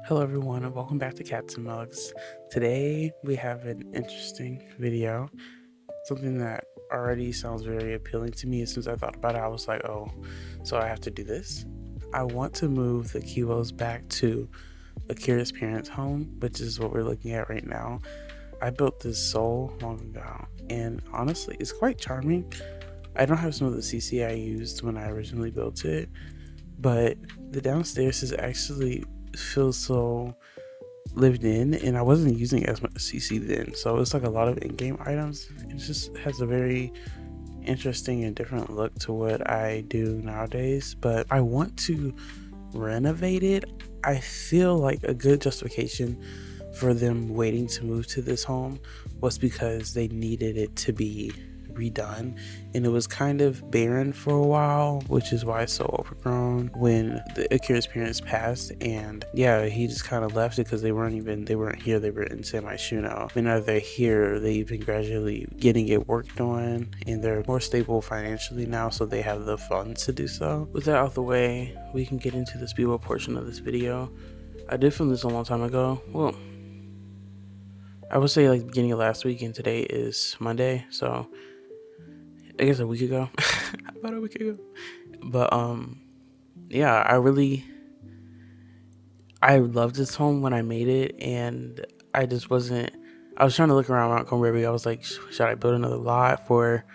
Hello everyone and welcome back to Cats and Mugs. Today we have an interesting video, something that already sounds very appealing to me. As soon as I thought about it, I was like, oh, so I have to do this. I want to move the Kiwos back to Akira's parents' home, which is what we're looking at right now. I built this so long ago, and honestly, it's quite charming. I don't have some of the CC I used when I originally built it, but the downstairs is actually feels so lived in, and I wasn't using as much CC then, so it's like a lot of in-game items. It just has a very interesting and different look to what I do nowadays, but I want to renovate it. I feel like a good justification for them waiting to move to this home was because they needed it to be redone, and it was kind of barren for a while, which is why it's so overgrown when the Akira's parents passed. And yeah, he just kind of left it because they weren't here, they were in Semi Shuno, and now they're here, they've been gradually getting it worked on, and they're more stable financially now, so they have the funds to do so. With that out the way, we can get into the speedbuild portion of this video. I did film this a long time ago. Well, I would say like the beginning of last week, and today is Monday, so I guess a week ago. About a week ago. But yeah, I loved this home when I made it, and I just wasn't. I was trying to look around Mount Komorebi. I was like, should I build another lot for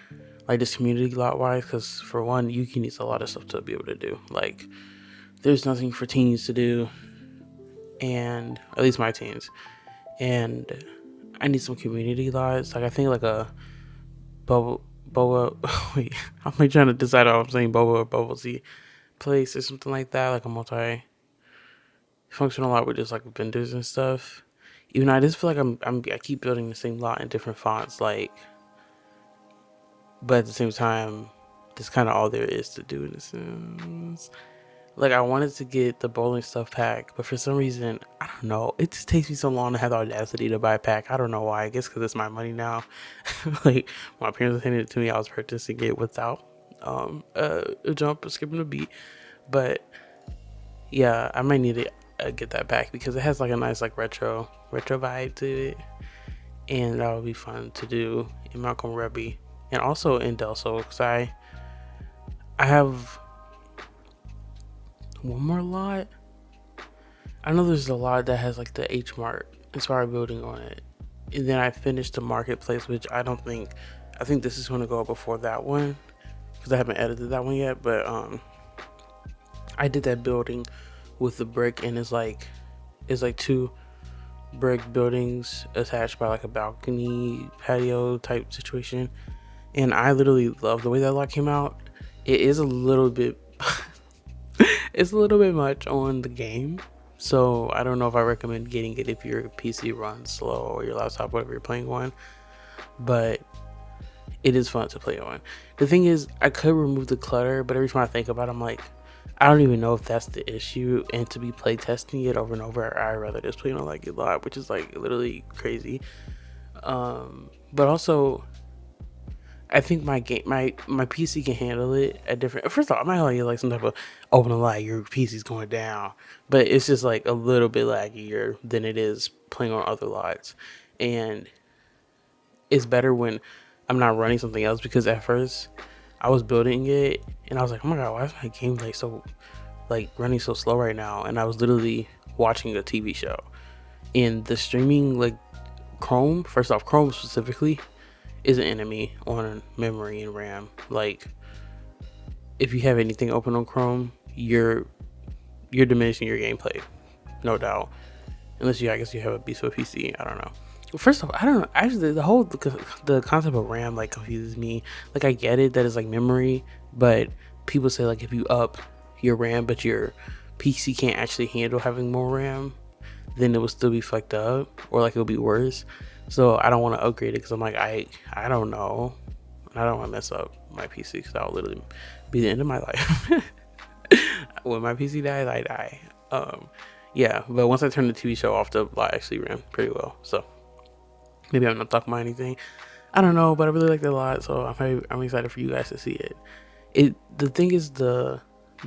like this community lot wise? Because for one, Yuki needs a lot of stuff to be able to do. Like, there's nothing for teens to do, and at least my teens. And I need some community lots. Like, I think like a boba. Wait, I'm like trying to decide if I'm saying boba or bubble tea place or something like that, like a multi-functional lot with just like vendors and stuff. Even I just feel like I keep building the same lot in different fonts, like, but at the same time, that's kind of all there is to do in The Sims. Like, I wanted to get the bowling stuff pack, but for some reason, I don't know, it just takes me so long to have the audacity to buy a pack. I don't know why. I guess because it's my money now. Like, my parents handed it to me, I was purchasing it without a jump or skipping a beat. But yeah, I might need to get that back because it has like a nice like retro vibe to it, and that would be fun to do in Mount Komorebi and also in Del Sol, because I have one more lot. I know there's a lot that has like the H mark inspired building on it, and then I finished the marketplace, which I think this is going to go before that one because I haven't edited that one yet. But I did that building with the brick, and it's like two brick buildings attached by like a balcony patio type situation, and I literally love the way that lot came out. It is a little bit it's a little bit much on the game, so I don't know if I recommend getting it if your PC runs slow or your laptop, whatever you're playing on, but it is fun to play on. The thing is, I could remove the clutter, but every time I think about it, I'm like, I don't even know if that's the issue. And to be play testing it over and over, I'd rather just play on like a lot, which is like literally crazy. But also, I think my PC can handle it at different. First of all, I might like some type of open a lot. Your PC's going down, but it's just like a little bit laggier than it is playing on other lots, and it's better when I'm not running something else, because at first I was building it and I was like, oh my god, why is my game like so like running so slow right now? And I was literally watching a TV show, and the streaming like Chrome, first off, Chrome specifically is an enemy on memory and RAM. Like, if you have anything open on Chrome, you're diminishing your gameplay, no doubt. Unless I guess you have a beast of a PC. I don't know. First off, I don't know. Actually, the concept of RAM like confuses me. Like, I get it that it's like memory, but people say like if you up your RAM, but your PC can't actually handle having more RAM, then it will still be fucked up, or like it'll be worse. So I don't want to upgrade it because I'm like, I don't know. I don't want to mess up my PC because that'll literally be the end of my life. When my PC dies, I die. Yeah, but once I turn the TV show off, the lot actually ran pretty well. So maybe I'm not talking about anything. I don't know, but I really like the lot, so I'm excited for you guys to see it. The thing is, the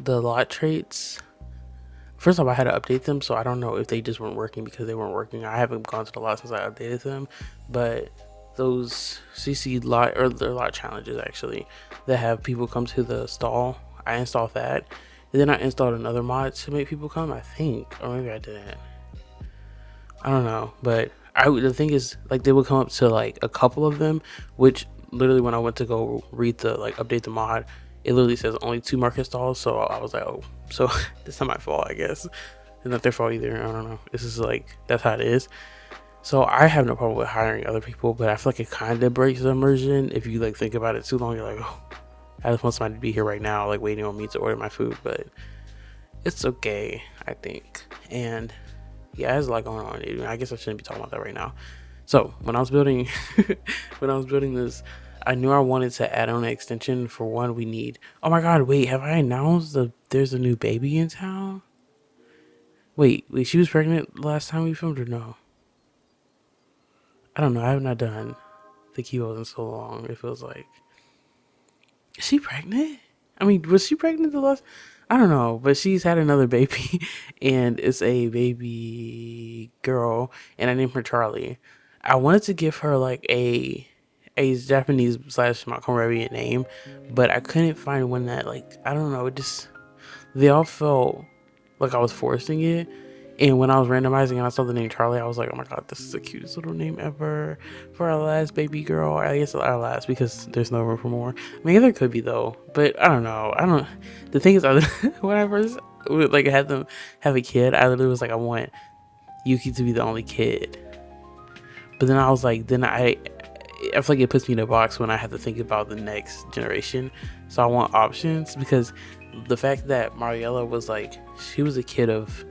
lot traits first off, I had to update them, so I don't know if they just weren't working because they weren't working. I haven't gone to the lot since I updated them, but those CC lot, or the lot challenges actually, that have people come to the stall, I installed that, and then I installed another mod to make people come, I think, or maybe I didn't. I don't know, but the thing is, like, they would come up to like a couple of them, which literally when I went to go read the, like, update the mod, it literally says only 2 market stalls. So I was like, oh, so it's not my fault, I guess. It's not their fault either. I don't know. This is like, that's how it is. So I have no problem with hiring other people, but I feel like it kind of breaks the immersion if you like think about it too long. You're like, oh, I just want somebody to be here right now, like waiting on me to order my food, but it's okay, I think. And yeah, there's a lot going on. I guess I shouldn't be talking about that right now. So when I was building, when I was building this, I knew I wanted to add on an extension. For one, we need. Oh my God! Wait, have I announced there's a new baby in town? Wait, she was pregnant last time we filmed, or no? I don't know. I have not done the keyboards in so long. It feels like. Is she pregnant? I mean, was she pregnant the last? I don't know, but she's had another baby, and it's a baby girl, and I named her Charlie. I wanted to give her like a Japanese slash komorebi name, but I couldn't find one that, like, I don't know, it just, they all felt like I was forcing it. And when I was randomizing and I saw the name Charlie, I was like, oh my God, this is the cutest little name ever for our last baby girl. I guess our last, because there's no room for more. Maybe there could be though, but I don't know. The thing is, when I first like had them have a kid, I literally was like, I want Yuki to be the only kid. But then I was like, I feel like it puts me in a box when I have to think about the next generation. So I want options, because the fact that Mariella was like, she was a kid of,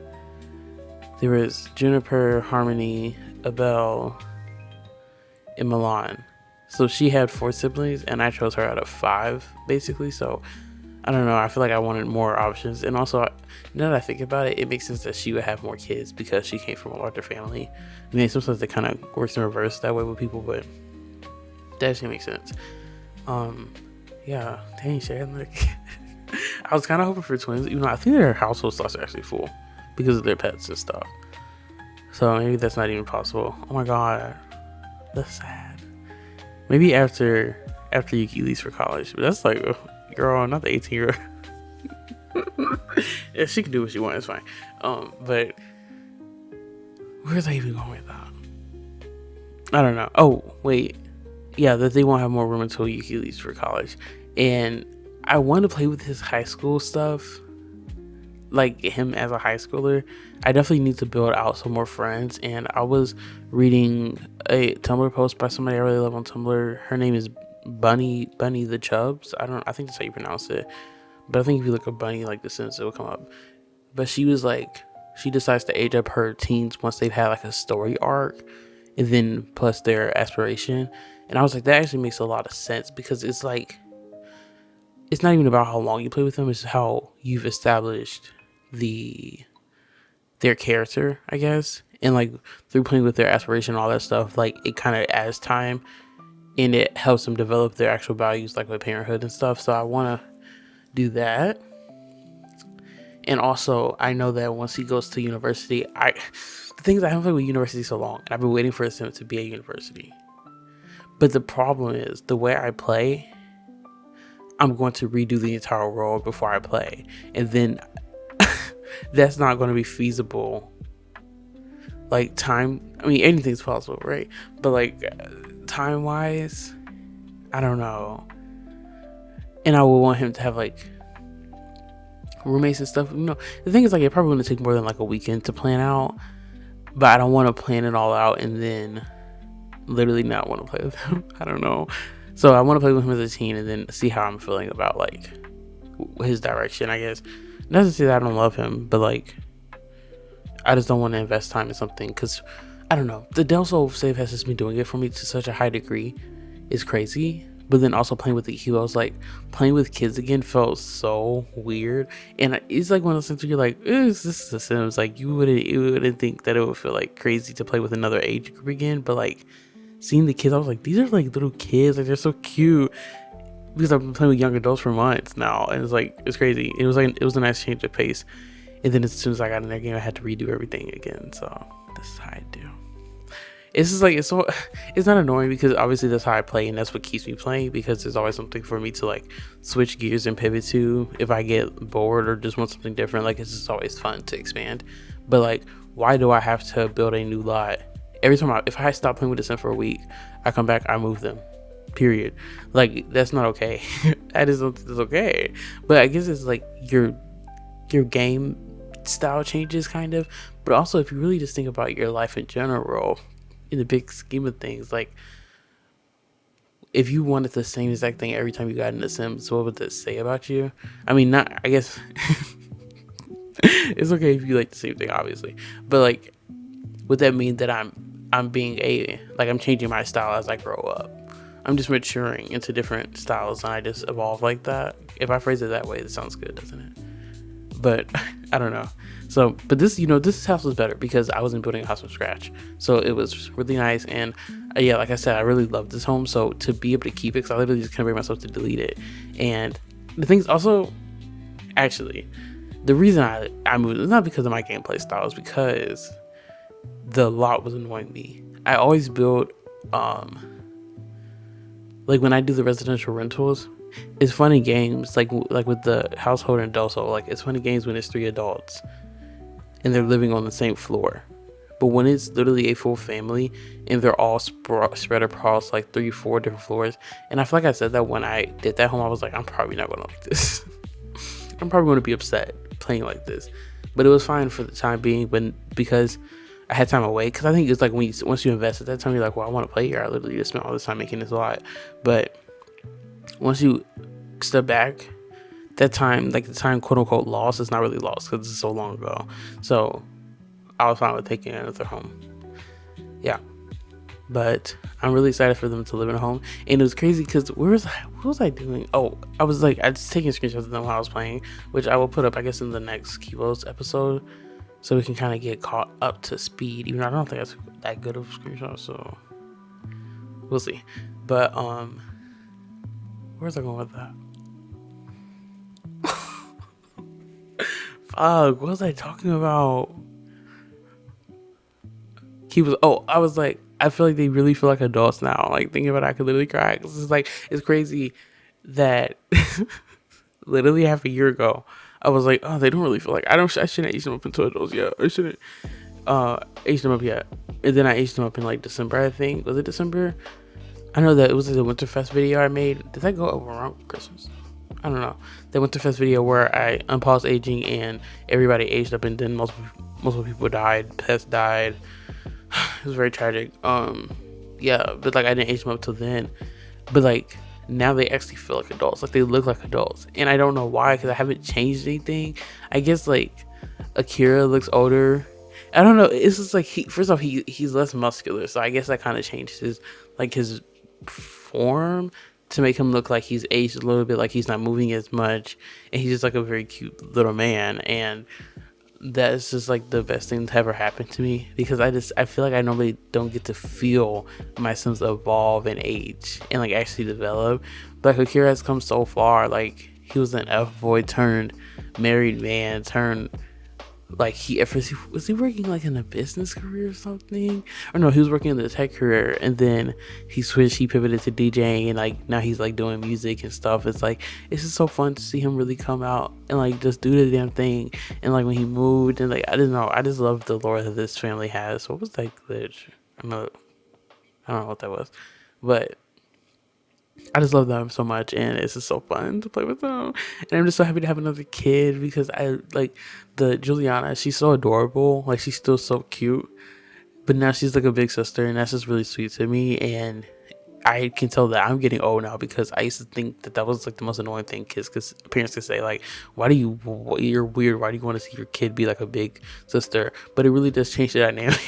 there was Juniper, Harmony, Abel, and Milan. So she had 4 siblings, and I chose her out of 5, basically. So I don't know. I feel like I wanted more options. And also, now that I think about it, it makes sense that she would have more kids because she came from a larger family. I mean, sometimes it kind of works in reverse that way with people, but that actually makes sense. Yeah, dang, Sharon, like, I was kind of hoping for twins, even though I think their household slots are actually full because of their pets and stuff. So maybe that's not even possible. Oh my God, that's sad. Maybe after Yuki leaves for college, but that's like, oh, girl, not the 18-year-old. Yeah, she can do what she wants, it's fine. But where's I even going with that? I don't know. Oh wait, yeah, that they won't have more room until Yuki leaves for college, and I want to play with his high school stuff, like him as a high schooler. I definitely need to build out some more friends, and I was reading a Tumblr post by somebody I really love on Tumblr. Her name is Bunny the Chubbs. I think that's how you pronounce it, but I think if you look up Bunny like the sentence, it will come up. But she was like, she decides to age up her teens once they've had like a story arc, and then plus their aspiration. And I was like, that actually makes a lot of sense, because it's like, it's not even about how long you play with them, it's how you've established their character, I guess. And like through playing with their aspiration and all that stuff, like it kind of adds time and it helps them develop their actual values, like with parenthood and stuff. So I want to do that. And also, I know that once he goes to university, the thing is, I haven't played with university so long, and I've been waiting for him to be at university. But the problem is, the way I play, I'm going to redo the entire world before I play, and then that's not going to be feasible. Like time, I mean, anything's possible, right? But like time wise, I don't know. And I would want him to have like roommates and stuff. The thing is, like, it probably wouldn't take more than like a weekend to plan out, but I don't want to plan it all out and then literally not want to play with him. I don't know. So I want to play with him as a teen and then see how I'm feeling about like his direction, I guess. Not to say that I don't love him, but like I just don't want to invest time in something, because I don't know, the Del Sol save has just been doing it for me to such a high degree. It's crazy. But then also playing with the heroes, like playing with kids again felt so weird. And it's like one of those things where you're like, is this The Sims? Like you wouldn't think that it would feel like crazy to play with another age group again. But like seeing the kids, I was like, these are like little kids, like they're so cute. Because I've been playing with young adults for months now, and it's like, it's crazy. It was a nice change of pace. And then as soon as I got in that game, I had to redo everything again. So that's how I do. It's just like, it's not annoying because obviously that's how I play, and that's what keeps me playing, because there's always something for me to like switch gears and pivot to if I get bored or just want something different. Like, it's just always fun to expand. But like, why do I have to build a new lot every time? If I stop playing with the sim for a week, I come back, I move them, period. Like, that's not okay. That is something that's okay. But I guess it's like your game style changes kind of, but also if you really just think about your life in general, in the big scheme of things, like if you wanted the same exact thing every time you got in the Sims, what would that say about you? I mean, not, I guess it's okay if you like the same thing, obviously, but like, would that mean that I'm being I'm changing my style as I grow up? I'm just maturing into different styles and I just evolve like that. If I phrase it that way, it sounds good, doesn't it? But I don't know. So, but this house was better because I wasn't building a house from scratch. So it was really nice. And yeah, like I said, I really loved this home. So to be able to keep it, because I literally just couldn't bring myself to delete it. And the thing's also, actually, the reason I moved is not because of my gameplay style, it's because the lot was annoying me. I always build, like when I do the residential rentals, it's funny games like with the household and adulthood. Like, it's funny games when it's 3 adults and they're living on the same floor, but when it's literally a full family and they're all spread across like 3-4 different floors. And I feel like I said that when I did that home, I was like, I'm probably not gonna like this. I'm probably gonna be upset playing like this, but it was fine for the time being. Because I had time away, because I think it's like once you invest at that time, you're like, well, I want to play here. I literally just spent all this time making this lot. But once you step back, that time, like the time quote unquote lost, is not really lost because it's so long ago. So I was fine with taking another home. Yeah. But I'm really excited for them to live in a home. And it was crazy because what was I doing? Oh, I was taking screenshots of them while I was playing, which I will put up, I guess, in the next Keyboards episode, so we can kind of get caught up to speed. Even though I don't think that's that good of a screenshot, so we'll see. But where's I going with that? Fuck, what was I talking about? I was like, I feel like they really feel like adults now. Like, thinking about it, I could literally cry. It's crazy that literally half a year ago, I was like, oh, they don't really feel like, I shouldn't age them up into adults yet. I shouldn't age them up yet. And then I aged them up in like December, I think. Was it December? I know that it was like the Winterfest video I made. Did that go up around Christmas? I don't know. The Winterfest video where I unpaused aging and everybody aged up, and then multiple people died. Pets died. It was very tragic. Yeah, but like I didn't age them up till then. But like now they actually feel like adults. Like they look like adults, and I don't know why, because I haven't changed anything. I guess like Akira looks older. I don't know. It's just like he's less muscular, so I guess that kind of changed his form to make him look like he's aged a little bit, like he's not moving as much, and he's just like a very cute little man. And that's just like the best thing to ever happen to me, because I feel like I normally don't get to feel my Sims evolve and age and like actually develop. But like, Akira has come so far. Like, he was an F-boy turned married man turned, like, was he working like in a business career or something? Or no, he was working in the tech career, and then he pivoted to DJing, and like now he's like doing music and stuff. It's just so fun to see him really come out and like just do the damn thing. And like when he moved, and like I don't know, I just love the lore that this family has. What was that glitch? I don't know what that was, but I just love them so much, and it's just so fun to play with them. And I'm just so happy to have another kid, because I like the Juliana. She's so adorable. Like, she's still so cute, but now she's like a big sister, and that's just really sweet to me. And I can tell that I'm getting old now, because I used to think that was like the most annoying thing because parents could say, like, you're weird. Why do you want to see your kid be like a big sister? But it really does change the dynamic.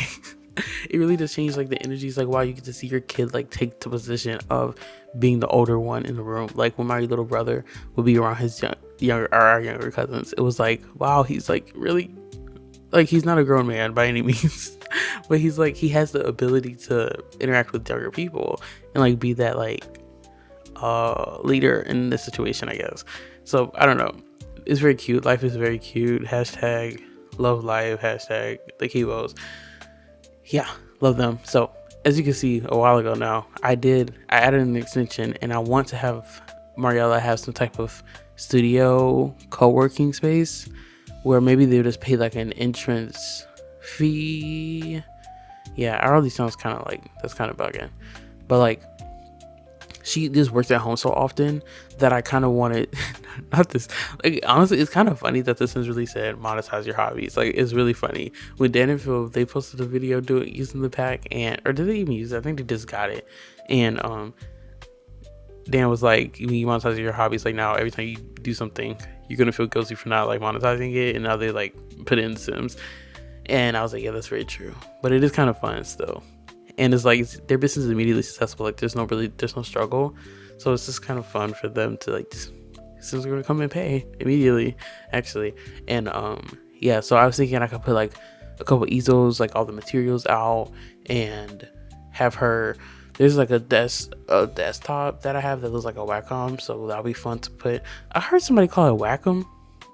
It really does change like the energies. Like, wow, you get to see your kid like take the position of being the older one in the room. Like, when my little brother would be around his our younger cousins, it was like, wow, he's like really, like, he's not a grown man by any means, but he's like, he has the ability to interact with younger people and like be that like leader in this situation, I guess. So I don't know, it's very cute. Life is very cute. Hashtag love life. Hashtag the Kibos. Yeah, love them. So as you can see, a while ago now, I added an extension, and I want to have Mariella have some type of studio co-working space where maybe they'll just pay like an entrance fee. Yeah, it already sounds kind of like that's kind of bugging, but like she just works at home so often that I kind of wanted not this, like, honestly, it's kind of funny that this has really said monetize your hobbies. Like, it's really funny when Dan and Phil, they posted a video using the pack, and or did they even use it? I think they just got it. And Dan was like, when you monetize your hobbies, like, now every time you do something, you're gonna feel guilty for not like monetizing it. And now they like put it in Sims, and I was like, yeah, that's very true, but it is kind of fun still. And it's like their business is immediately successful. Like there's no struggle, so it's just kind of fun for them to like just, since we're gonna come and pay immediately, actually. And yeah, so I was thinking I could put like a couple easels, like all the materials out, and have her. There's like a desktop that I have that looks like a Wacom, so that'll be fun to put. I heard somebody call it Wacom.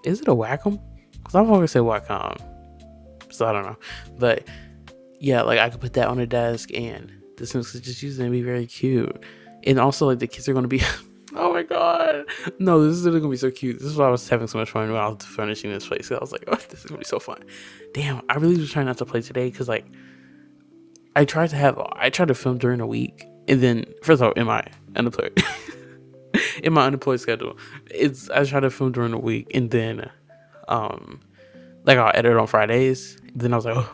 Is it a Wacom? Because I've always said Wacom, so I don't know, but yeah, like I could put that on the desk, and the Sims could just use it and be very cute. And also, like, the kids are gonna be oh my god, no, this is really gonna be so cute. This is why I was having so much fun when I was furnishing this place. I was like, oh, this is gonna be so fun. Damn, I really was trying not to play today because like I tried to film during the week, and then first of all, in my unemployed in my unemployed schedule, I try to film during the week, and then like I'll edit on Fridays. Then I was like, oh,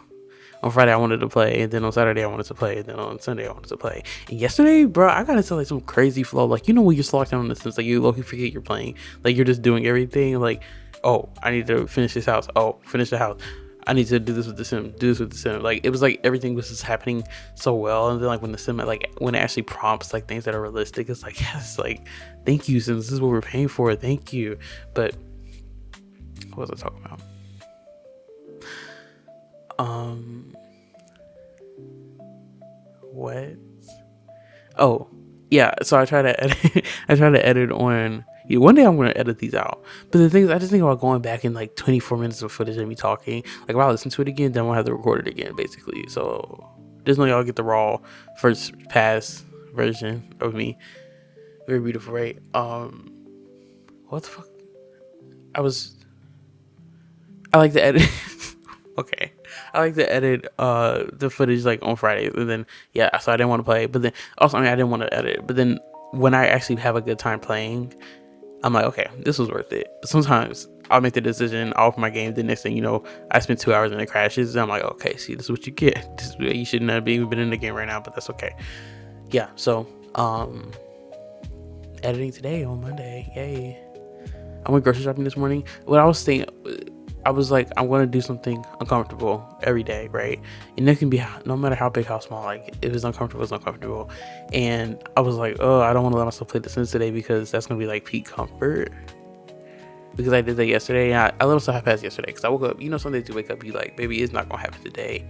on Friday I wanted to play, and then on Saturday I wanted to play, and then on Sunday I wanted to play. And yesterday, bro, I got into like some crazy flow. Like, you know, when you're locked down in the sense, like you low-key forget you're playing. Like you're just doing everything. Like, oh, I need to finish this house. Oh, finish the house. I need to do this with the sim. Do this with the sim. Like it was like everything was just happening so well. And then like when the sim, like when it actually prompts like things that are realistic, it's like, yes, like thank you, Sims. This is what we're paying for. Thank you. But what was I talking about? What? Oh, yeah. So I try to edit. I try to edit on. Yeah, one day I'm gonna edit these out. But the thing is, I just think about going back in like 24 minutes of footage and me talking. Like if I listen to it again, then we'll have to record it again, basically. So just know y'all get the raw first pass version of me. Very beautiful, right? What the fuck? I like to edit. Okay, I like to edit the footage like on Fridays, and then yeah, so I didn't want to play, but then also, I mean, I didn't want to edit, but then when I actually have a good time playing, I'm like, okay, this was worth it. But sometimes I'll make the decision off my game, the next thing you know, I spend 2 hours and it crashes, and I'm like, okay, see, this is what you get. This is, you shouldn't have even been in the game right now, but that's okay. Yeah, so editing today on Monday, yay. I went grocery shopping this morning. What I was saying, I was like, I'm going to do something uncomfortable every day, right? And that can be no matter how big, how small. Like, if it's uncomfortable, it's uncomfortable. And I was like, oh, I don't want to let myself play The Sims today because that's going to be like peak comfort. Because I did that yesterday. And I let myself have past yesterday because I woke up. You know, some days you wake up, you like, baby, it's not going to happen today.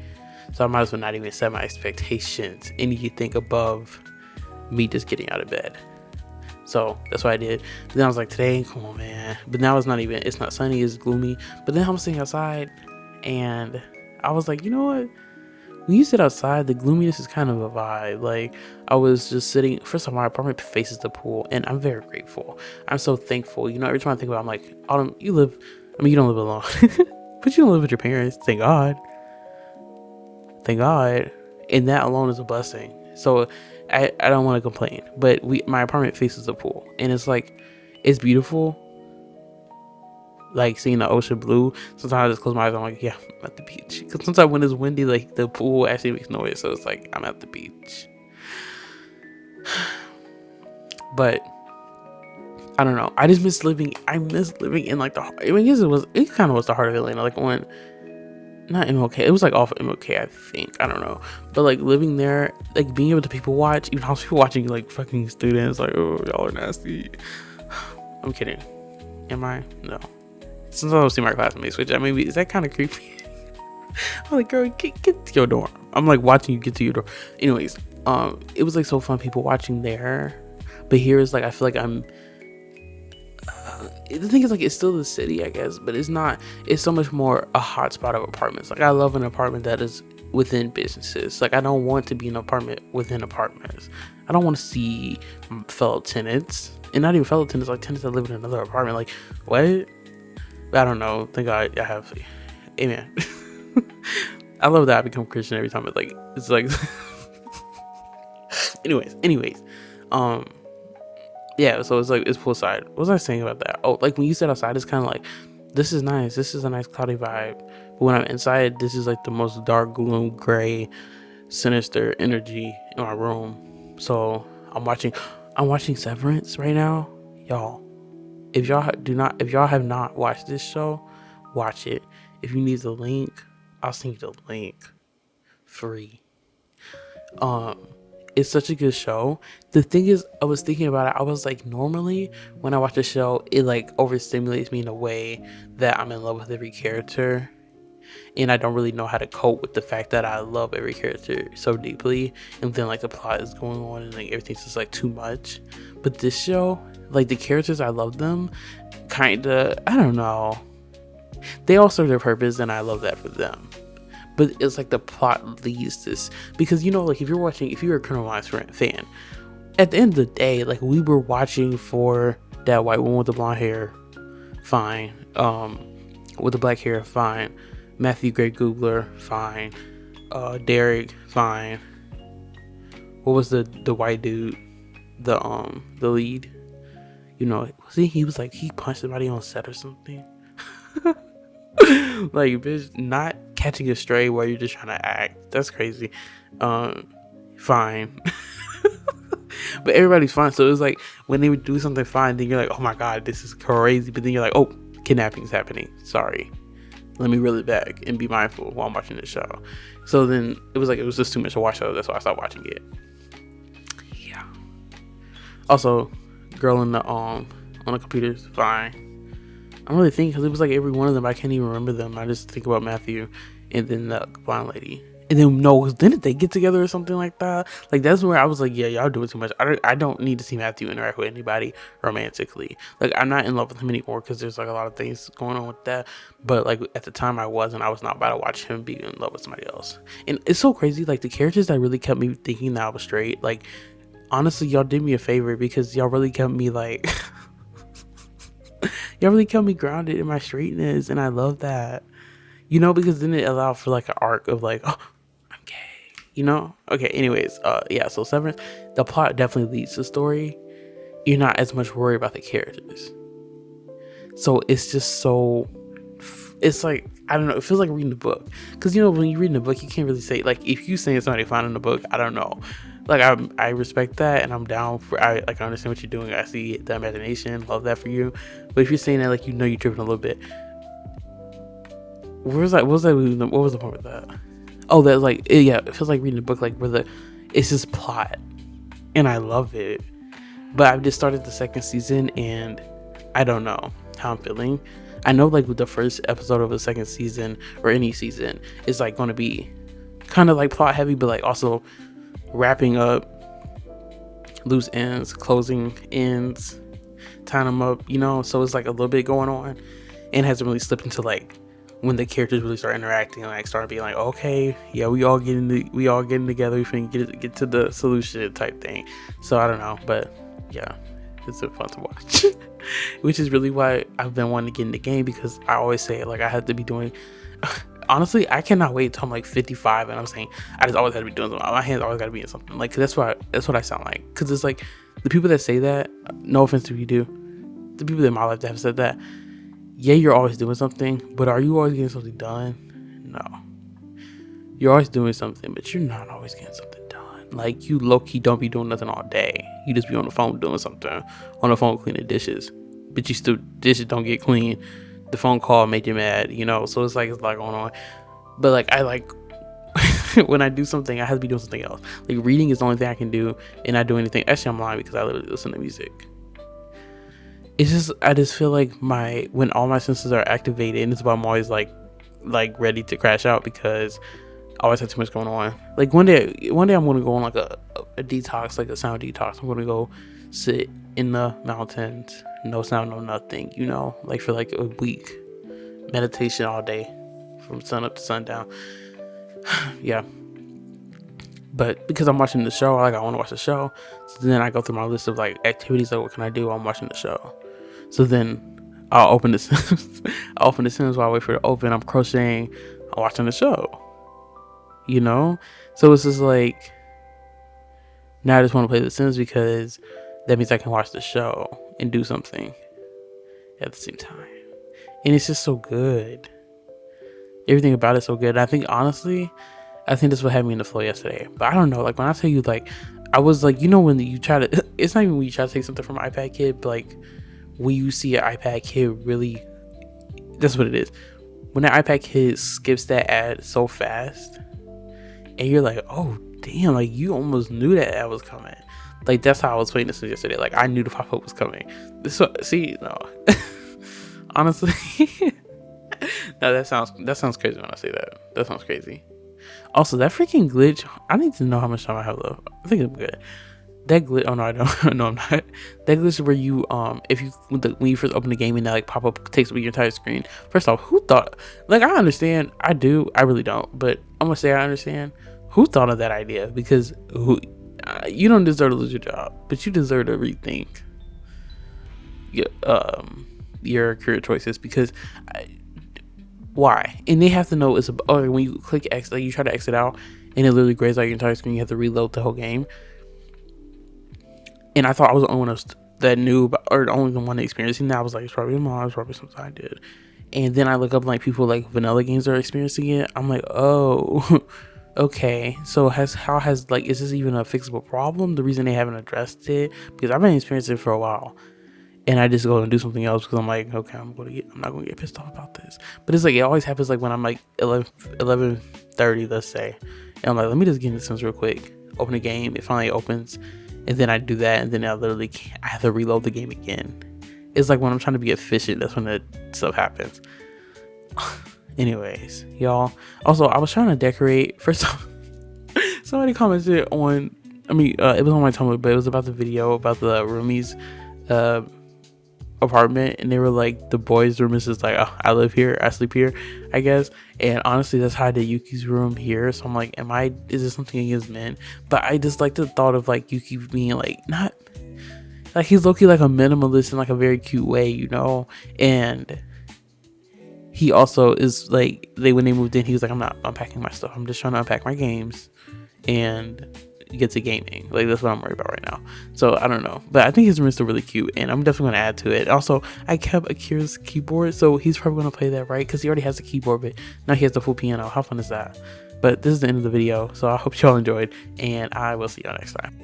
So I might as well not even set my expectations anything above me just getting out of bed. So that's what I did. But then I was like, today, come on, man. But now it's not sunny, it's gloomy. But then I'm sitting outside, and I was like, you know what? When you sit outside, the gloominess is kind of a vibe. Like, I was just sitting. First of all, my apartment faces the pool, and I'm very grateful. I'm so thankful. You know, every time I think about it, I'm like, Autumn, you don't live alone. But you don't live with your parents. Thank God. Thank God. And that alone is a blessing. So I don't want to complain, but my apartment faces the pool, and it's like, it's beautiful, like seeing the ocean blue. Sometimes I just close my eyes, I'm like, yeah, I'm at the beach. Because sometimes when it's windy, like the pool actually makes noise, so it's like I'm at the beach. But I don't know, I just miss living in like it kind of was the heart of Atlanta, like on not MLK, it was like off of MLK, I think, I don't know, but like living there, like being able to people watch, even house people watching, like fucking students, like, oh, y'all are nasty. I'm kidding. Am I? No. Sometimes I don't see my classmates, which I mean, is that kind of creepy? I'm like, girl, get to your dorm. I'm like watching you get to your dorm. Anyways, it was like so fun people watching there, but here is like, I feel like I'm the thing is, like, it's still the city, I guess, but it's not. It's so much more a hotspot of apartments. Like, I love an apartment that is within businesses. Like, I don't want to be an apartment within apartments. I don't want to see fellow tenants, and not even fellow tenants, like tenants that live in another apartment. Like, what? I don't know. Thank God I have. Amen. I love that I become Christian every time. It's like. anyways, um. Yeah, so it's like it's poolside. What was I saying about that? Oh, like when you sit outside, it's kind of like, this is nice. This is a nice cloudy vibe. But when I'm inside, this is like the most dark, gloom, gray, sinister energy in my room. So I'm watching Severance right now, y'all. If y'all have not watched this show, watch it. If you need the link, I'll send you the link, free. It's such a good show. The thing is, I was thinking about it. I was like, normally when I watch a show, it like overstimulates me in a way that I'm in love with every character, and I don't really know how to cope with the fact that I love every character so deeply, and then like the plot is going on and like everything's just like too much. But this show, like the characters, I love them. Kinda, I don't know. They all serve their purpose, and I love that for them. But it's like the plot leads this, because like if you're a Colonel Wise fan, at the end of the day, like we were watching for that white woman with the blonde hair, fine. With the black hair, fine. Matthew Gray Googler, fine. Derek, fine. What was the white dude, the lead? He was like, he punched somebody on set or something. Like, bitch, not catching a stray while you're just trying to act. That's crazy. Fine. But everybody's fine. So it was like, when they would do something fine, then you're like, oh my God, this is crazy. But then you're like, oh, kidnapping's happening. Sorry. Let me reel it back and be mindful while I'm watching this show. So then it was just too much to watch. So that's why I stopped watching it. Yeah. Also, girl on the computer's fine. I don't really think, because it was like every one of them, I can't even remember them. I just think about Matthew and then the blonde lady. And then, no, didn't they get together or something like that? Like, that's where I was like, yeah, y'all doing too much. I don't need to see Matthew interact with anybody romantically. Like, I'm not in love with him anymore, because there's like a lot of things going on with that. But like at the time I was not about to watch him be in love with somebody else. And it's so crazy, like the characters that really kept me thinking that I was straight, like, honestly, y'all did me a favor, because y'all really kept me like... Y'all really kept me grounded in my straightness, and I love that, because then it allowed for like an arc of like, oh, I'm gay, okay, anyways, yeah, so Severance, the plot definitely leads the story. You're not as much worried about the characters, so it's just so, it's like, I don't know, it feels like reading the book, because when you're reading a book, you can't really say, like, if you saying somebody found in the book, I don't know, like, I respect that, and I'm down for, I understand what you're doing. I see the imagination, love that for you. But if you're saying that, like, you're tripping a little bit. What was the point with that? Oh, that, like, it feels like reading a book, like, where it's just plot, and I love it. But I've just started the second season, and I don't know how I'm feeling. I know, like, with the first episode of the second season, or any season, is, like, going to be kind of, like, plot heavy, but, like, also wrapping up loose ends, closing ends, tying them up, so it's like a little bit going on, and hasn't really slipped into like when the characters really start interacting and like start being like, okay, yeah, we all getting together, we finna get to the solution type thing. So I don't know, but yeah, it's fun to watch. Which is really why I've been wanting to get in the game, because I always say, like, I have to be doing honestly, I cannot wait till I'm like 55, and I'm saying I just always got to be doing something. My hands always got to be in something. Like, that's what I sound like. Because it's like, the people that say that, no offense to you, the people in my life that have said that, yeah, you're always doing something, but are you always getting something done? No. You're always doing something, but you're not always getting something done. Like, you low-key don't be doing nothing all day. You just be on the phone doing something. On the phone cleaning dishes. But dishes don't get clean. The phone call made you mad, so it's like, it's a lot going on. But like, I like when I do something, I have to be doing something else. Like, reading is the only thing I can do, and not do anything. Actually, I'm lying, because I literally listen to music. It's just, I just feel like when all my senses are activated, and it's why I'm always like ready to crash out, because I always have too much going on. Like, one day I'm gonna go on like a detox, like a sound detox. I'm gonna go sit in the mountains, no sound, no nothing, you know, like for like a week, meditation all day from sun up to sundown. Yeah. But because I'm watching the show, like I want to watch the show, so then I go through my list of like activities, like what can I do while I'm watching the show. So then I'll open the Sims. I'll open the Sims while I wait for it to open. I'm crocheting, I'm watching the show, you know. So it's just like, now I just want to play the Sims because that means I can watch the show and do something at the same time, and it's just so good. Everything about it's so good. I think honestly, I think this what had me in the flow yesterday. But I don't know, like when I tell you, like I was like, you know, when you try to, it's not even when you try to take something from an iPad kid, but like when you see an iPad kid really, that's what it is. When an iPad kid skips that ad so fast, and you're like, oh damn, like you almost knew that ad was coming. Like that's how I was playing this yesterday. Like I knew the pop-up was coming. See, no, honestly, no, that sounds crazy when I say that. That sounds crazy. Also, that freaking glitch, I need to know how much time I have left. I think I'm good. That glitch, oh no, I don't. No, I'm not. That glitch is where you, if you, when you first open the game and that like pop up takes up your entire screen. First off, who thought, like I understand, I really don't, but I'm gonna say I understand. Who thought of that idea? Because you don't deserve to lose your job, but you deserve to rethink your career choices, because why? And they have to know when you click X, like you try to exit out and it literally grays out your entire screen, you have to reload the whole game. And I thought I was the only one that knew or the only one experiencing that. I was like, it's probably mine, it's probably something I did. And then I look up like people like vanilla games are experiencing it. I'm like, oh, okay. So is this even a fixable problem? The reason they haven't addressed it, because I've been experiencing it for a while. And I just go and do something else because I'm like, okay, I'm not gonna get pissed off about this. But it's like it always happens like when I'm like 11:30, let's say, and I'm like, let me just get into Sims real quick. Open the game, it finally opens, and then I do that, and then I have to reload the game again. It's like when I'm trying to be efficient, that's when that stuff happens. Anyways, y'all. Also, I was trying to decorate. First off, somebody commented on. It was on my Tumblr, but it was about the video about the roomies. Apartment, and they were like, the boys' room is just like, oh, I live here, I sleep here, I guess. And honestly, that's how I did Yuki's room here. So I'm like, is this something against men? But I just like the thought of like Yuki being like, not like, he's low-key like a minimalist in like a very cute way, you know. And he also is like, when they moved in, he was like, I'm not unpacking my stuff, I'm just trying to unpack my games and get to gaming. Like that's what I'm worried about right now. So I don't know, but I think his room is still really cute, and I'm definitely gonna add to it. Also, I kept Akira's keyboard, so he's probably gonna play that, right? Because he already has the keyboard, but now he has the full piano. How fun is that? But this is the end of the video, so I hope y'all enjoyed, and I will see y'all next time.